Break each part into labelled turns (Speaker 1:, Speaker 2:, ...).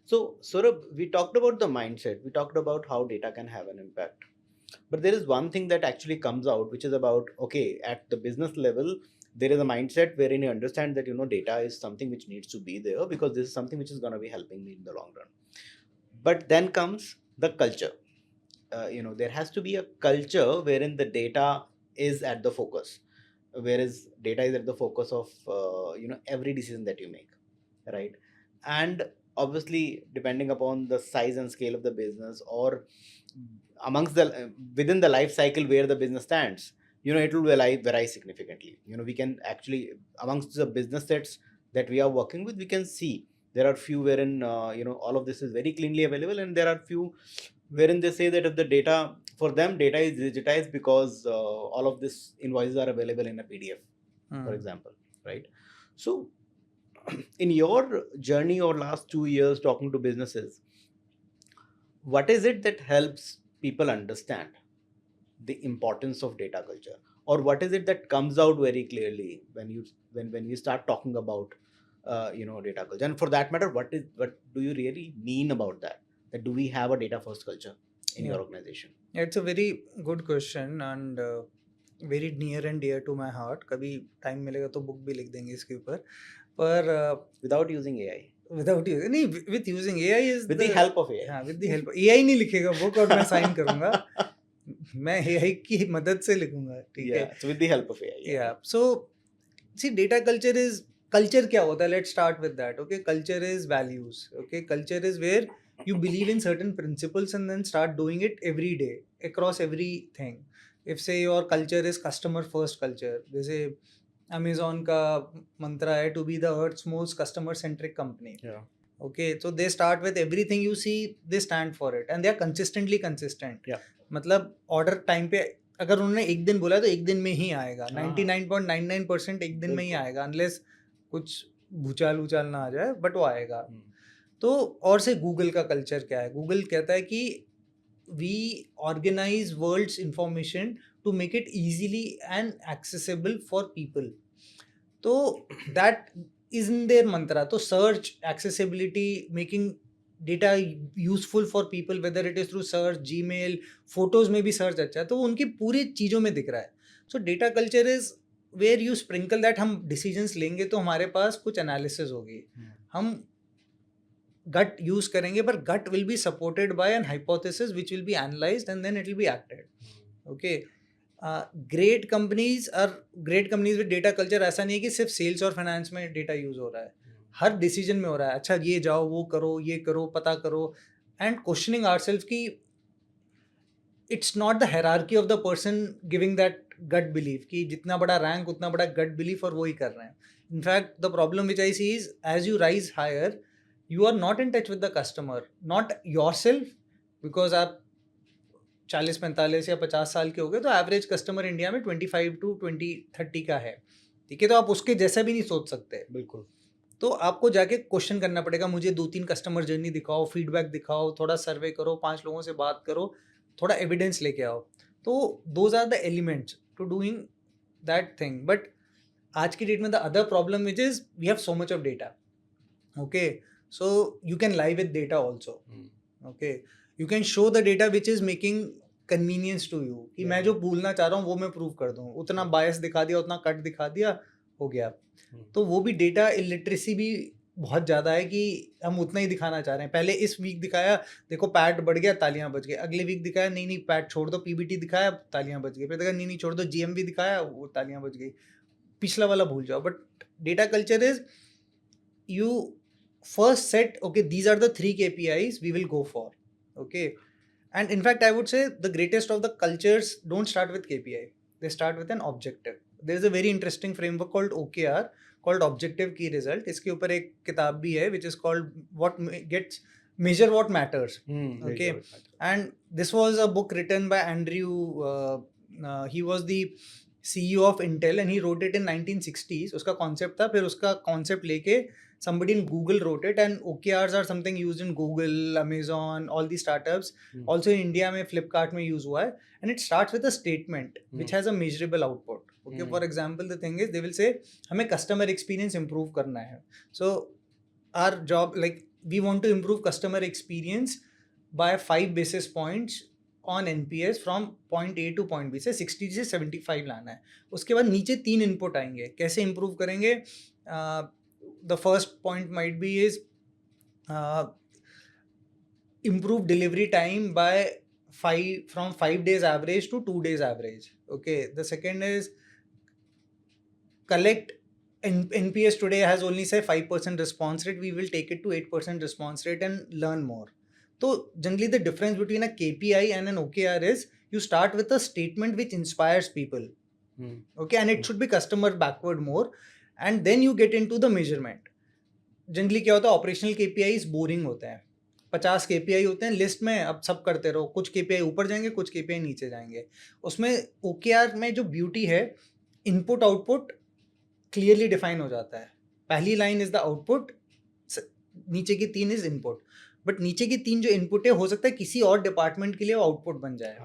Speaker 1: So, Saurabh, we talked about the mindset, we talked about how data can have an impact. But there is one thing that actually comes out, which is about, okay, at the business level, there is a mindset wherein you understand that, data is something which needs to be there because this is something which is going to be helping me in the long run. But then comes the culture. There has to be a culture wherein the data is at the focus, whereas data is at the focus of, every decision that you make, right? And obviously depending upon the size and scale of the business, or amongst the within the life cycle where the business stands, it will vary significantly. We can actually, amongst the business sets that we are working with, we can see there are few wherein all of this is very cleanly available, and there are few wherein they say that if the data, for them data is digitized because all of this invoices are available in a PDF, for
Speaker 2: Hmm.
Speaker 1: example, right? So in your journey or last 2 years talking to businesses, what is it that helps people understand the importance of data culture, or what is it that comes out very clearly when you start talking about data culture? And for that matter, what do you really mean about that do we have a data first culture in
Speaker 2: Yeah.
Speaker 1: your organization?
Speaker 2: Yeah, it's a very good question and very near and dear to my heart. कभी time मिलेगा तो book भी लिख देंगे इसके ऊपर पर
Speaker 1: Without using AI?
Speaker 2: Without नहीं with using AI is
Speaker 1: With
Speaker 2: the
Speaker 1: the help of AI?
Speaker 2: हाँ विद द हेल्प एआई नहीं लिखेगा बुक और मैं साइन करूंगा मैं एआई की मदद से लिखूंगा ठीक है
Speaker 1: Yeah, so with the help of AI, yeah.
Speaker 2: या so see data culture is culture क्या होता है let's start with that okay culture is values okay culture is where you believe in certain principles and then start doing it every day across everything. If say your culture is customer first culture, जैसे Amazon का मंत्रा है to be the earth's most customer centric company.
Speaker 1: Yeah.
Speaker 2: Okay, so they start with everything you see, they stand for it and they are consistently consistent.
Speaker 1: Yeah.
Speaker 2: मतलब order time पे अगर उन्होंने एक दिन बोला तो एक दिन में ही आएगा,
Speaker 1: हाँ।
Speaker 2: 99.99% एक दिन में ही
Speaker 1: बिल्कुल।
Speaker 2: आएगा अनलेस कुछ भूचाल उचाल ना आ जाए बट वो आएगा.
Speaker 1: हम्म।
Speaker 2: तो और से गूगल का कल्चर क्या है गूगल कहता है कि we organize world's information to make it easily and accessible for people. तो that is in their mantra. तो search accessibility making data useful for people whether it is through search Gmail photos में भी search अच्छा है तो वो उनकी पूरी चीज़ों में दिख रहा है. So data culture is where you sprinkle that हम डिसीजंस लेंगे तो हमारे पास कुछ एनालिसिस होगी. हम gut use करेंगे but gut will be supported by an hypothesis which will be analyzed and then it will be acted. Okay. Great companies are great companies with data culture. ऐसा नहीं है कि सिर्फ सेल्स और finance में data use हो रहा है, हर डिसीजन में हो रहा है. अच्छा ये जाओ वो करो ये करो पता करो एंड क्वेश्चनिंग आवरसेल्फ की it's not the hierarchy of the person giving that gut belief कि जितना बड़ा रैंक उतना बड़ा गट बिलीफ और वो ही कर रहे हैं. In fact the problem which I see is as you rise higher you are not in touch with the customer, not yourself, because आप 40-45 या 50 साल के हो गए तो एवरेज कस्टमर इंडिया में 25 टू 20-30 का है. ठीक है, तो आप उसके जैसा भी नहीं सोच सकते.
Speaker 1: बिल्कुल.
Speaker 2: तो आपको जाके क्वेश्चन करना पड़ेगा, मुझे 2-3 कस्टमर जर्नी दिखाओ, फीडबैक दिखाओ, थोड़ा सर्वे करो, 5 लोगों से बात करो, थोड़ा एविडेंस लेके आओ. तो those are the elements to doing that thing. But आज की डेट में the other problem which is we have so much of data. Okay, so you can lie with data also. Okay, you can show the data which is making convenience to you कि मैं जो बोलना चाह रहा हूँ वो मैं prove कर दूँ, उतना बायस दिखा दिया उतना कट दिखा दिया हो गया. तो वो भी डेटा इलिटरेसी भी बहुत ज़्यादा है कि हम उतना ही दिखाना चाह रहे हैं. पहले इस वीक दिखाया देखो पैट बढ़ गया तालियां बज गई, अगले वीक दिखाया नहीं नहीं पैट छोड़ दो, पीबीटी दिखाया तालियां बज गई, फिर देखा नहीं नहीं छोड़ दो जीएमवी दिखाया वो तालियां बज गई, पिछला वाला भूल जाओ. But data culture is you first set okay these are the 3 KPIs we will go for. Okay, and in fact I would say the greatest of the cultures don't start with KPI, they start with an objective. there is a very interesting framework called OKR called objective key result. इसके ऊपर एक किताब भी है which is called what gets measure what matters. Okay, and this was a book written by Andrew he was the CEO of Intel and he wrote it in 1960s. उसका concept था, फिर उसका concept लेके somebody in Google wrote it and OKRs are something used in Google, Amazon, all these startups. Also in India में Flipkart में use हुआ है and it starts with a statement which has a measurable output. Okay, for example the thing is they will say हमें customer experience improve करना है. So our job like we want to improve customer experience by 5 basis points on NPS from point A to point B से 60 से 75 लाना है. उसके बाद नीचे 3 इनपुट आएंगे. कैसे इम्प्रूव करेंगे? The first point might be is improve delivery time by 5 days average to 2 days average. Okay, the second is collect NPS today has only say 5% response rate, we will take it to 8% response rate and learn more. So generally the difference between a KPI and an OKR is you start with a statement which inspires people. Okay, and it should be customer backward more, and then you get into the measurement. Generally क्या होता है, operational KPIs boring होते हैं. 50 KPI होते हैं list में, अब सब करते रहो. कुछ KPI ऊपर जाएंगे, कुछ KPI नीचे जाएंगे. उसमें OKR में जो ब्यूटी है, इनपुट आउटपुट क्लियरली डिफाइन हो जाता है. पहली लाइन इज द आउटपुट, नीचे की 3 इज इनपुट. बट नीचे की 3 जो इनपुट है, हो सकता है किसी और डिपार्टमेंट के लिए वो आउटपुट बन जाए.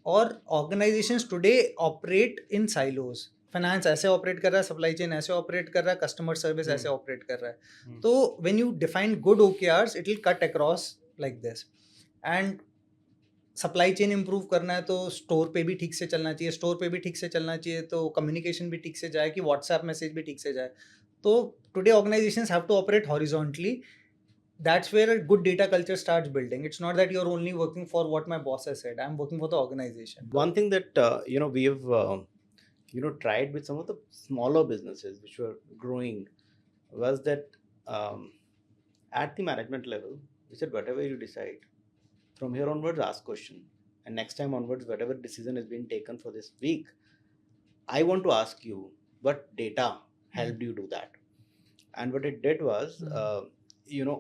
Speaker 2: और organisations today operate in silos. Finance ऐसे ऑपरेट कर रहा है, सप्लाई चेन ऐसे ऑपरेट कर रहा है, कस्टमर सर्विस ऐसे ऑपरेट कर रहा है. तो when you define good OKRs it will cut across like this. And supply chain improve करना है तो स्टोर पे भी ठीक से चलना चाहिए. स्टोर पे भी ठीक से चलना चाहिए तो कम्युनिकेशन भी ठीक से जाए, कि व्हाट्सएप मैसेज भी ठीक से जाए. तो today organizations have to operate horizontally. That's where a good data culture starts building. It's not that you're only working for what my boss has said. I'm working for the organization.
Speaker 1: One thing that we've tried with some of the smaller businesses which were growing was that at the management level we said whatever you decide from here onwards ask question, and next time onwards whatever decision is being taken for this week, I want to ask you what data helped you do that. And what it did was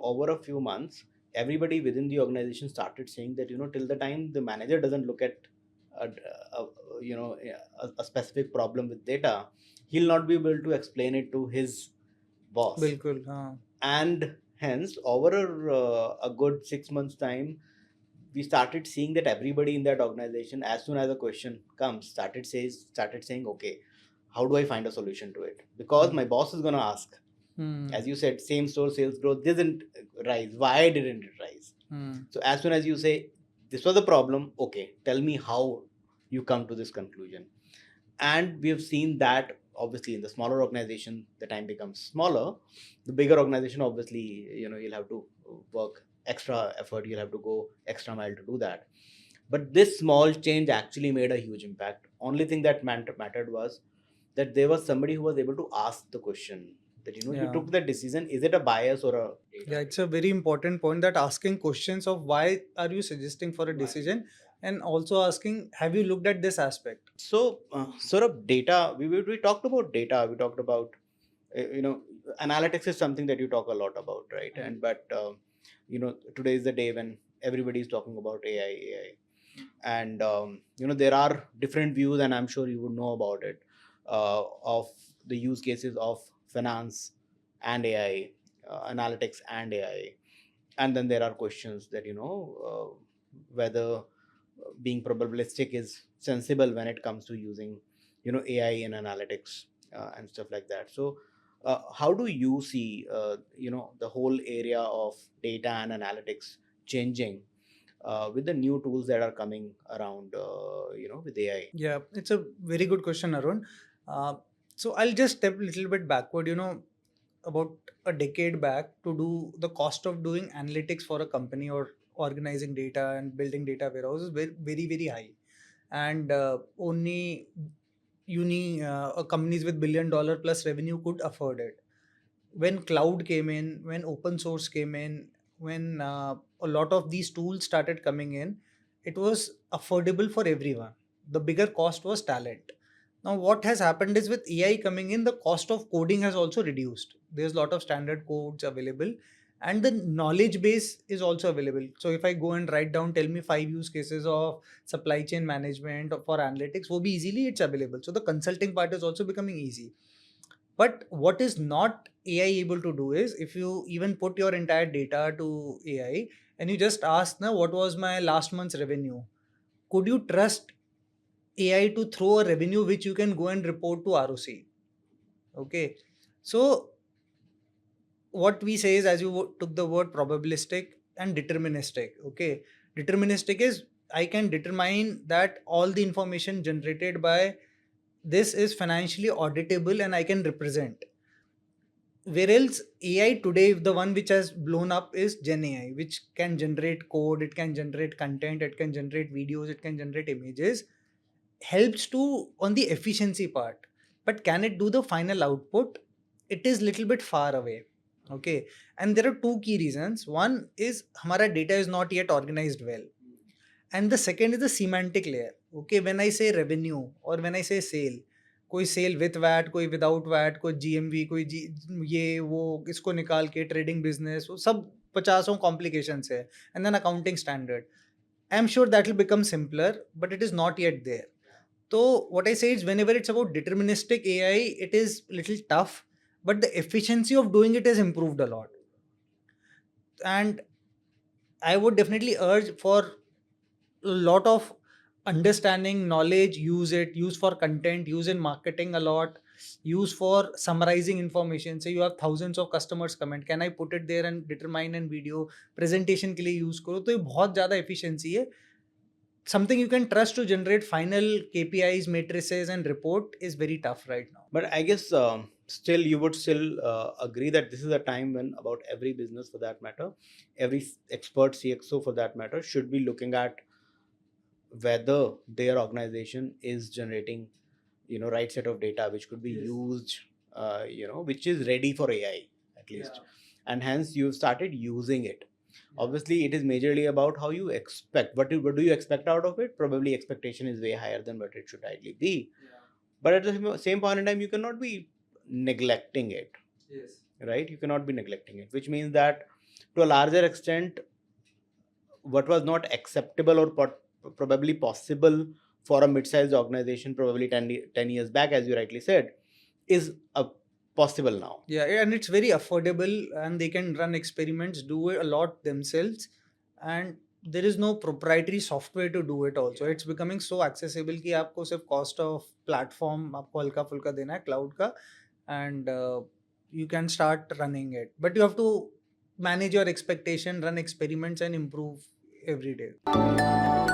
Speaker 1: over a few months everybody within the organization started saying that till the time the manager doesn't look at a specific problem with data, he'll not be able to explain it to his boss.
Speaker 2: बिल्कुल, हाँ.
Speaker 1: And hence over a good 6 months time we started seeing that everybody in that organization, as soon as a question comes, started saying, okay, how do I find a solution to it, because my boss is going to ask. As you said, same store sales growth didn't rise. Why didn't it rise? So as soon as you say this was the problem, okay, tell me how you come to this conclusion. And we have seen that obviously in the smaller organization the time becomes smaller. The bigger organization obviously you'll have to work extra effort, you'll have to go extra mile to do that. But this small change actually made a huge impact. Only thing that mattered was that there was somebody who was able to ask the question, that you took the decision, is it a bias or a data?
Speaker 2: Yeah, it's a very important point, that asking questions of why are you suggesting for a decision, and also asking, have you looked at this aspect?
Speaker 1: So sort of data, we talked about data, we talked about analytics is something that you talk a lot about, right? And but today is the day when everybody is talking about AI. And there are different views, and I'm sure you would know about it, of the use cases of finance and AI, analytics and AI. And then there are questions that whether being probabilistic is sensible when it comes to using AI in analytics and stuff like that. So how do you see the whole area of data and analytics changing with the new tools that are coming around with AI?
Speaker 2: Yeah, it's a very good question, Arun. So I'll just step a little bit backward. About a decade back, to do the cost of doing analytics for a company or organizing data and building data warehouses is very, very, very high. And only companies with $1 billion plus revenue could afford it. When cloud came in, when open source came in, when a lot of these tools started coming in, it was affordable for everyone. The bigger cost was talent. Now, what has happened is with AI coming in, the cost of coding has also reduced. There's a lot of standard codes available, and the knowledge base is also available. So if I go and write down, tell me 5 use cases of supply chain management for analytics, wo bhi easily it's available. So the consulting part is also becoming easy. But what is not AI able to do is, if you even put your entire data to AI and you just ask, na, what was my last month's revenue? Could you trust AI to throw a revenue which you can go and report to ROC? Okay. So what we say is, as you took the word probabilistic and deterministic. Okay, deterministic is I can determine that all the information generated by this is financially auditable and I can represent. Whereas AI today, the one which has blown up is Gen AI, which can generate code, it can generate content, it can generate videos, it can generate images, helps to on the efficiency part. But can it do the final output? It is little bit far away. Okay, and there are two key reasons. One is हमारा data is not yet organized well, and the second is the semantic layer. Okay, when I say revenue or when I say sale, कोई cell with VAT, कोई without VAT, कोई GMV, कोई जी ये वो इसको निकाल के ट्रेडिंग बिजनेस, वो सब पचासों कॉम्प्लिकेशंस है, and then accounting standard. I am sure that will become simpler, but it is not yet there. So what I say is, whenever it's about deterministic AI, it is little tough, but the efficiency of doing it has improved a lot. And I would definitely urge for a lot of understanding, knowledge, use for content, use in marketing a lot, use for summarizing information. Say you have thousands of customers comment, can I put it there and determine in video presentation के लिए use करो, तो ये बहुत ज़्यादा efficiency है. Something you can trust to generate final KPIs, matrices, and report is very tough right now.
Speaker 1: But I guess still you would still agree that this is a time when about every business for that matter, every expert CXO for that matter should be looking at whether their organization is generating, right set of data which could be
Speaker 2: Yes.
Speaker 1: used, which is ready for AI at least. And hence you've started using it. Obviously it is majorly about how you expect, what do you expect out of it. Probably expectation is way higher than what it should ideally be. But at the same point in time, you cannot be neglecting it.
Speaker 2: Yes.
Speaker 1: Right, you cannot be neglecting it, which means that to a larger extent what was not acceptable or probably possible for a mid-sized organization probably 10 years back, as you rightly said, is possible now.
Speaker 2: Yeah, and it's very affordable, and they can run experiments, do it a lot themselves, and there is no proprietary software to do it also. It's becoming so accessible कि आपको सिर्फ cost of platform आपको हल्का फुल्का देना है cloud का, and you can start running it. But you have to manage your expectation, run experiments, and improve every day.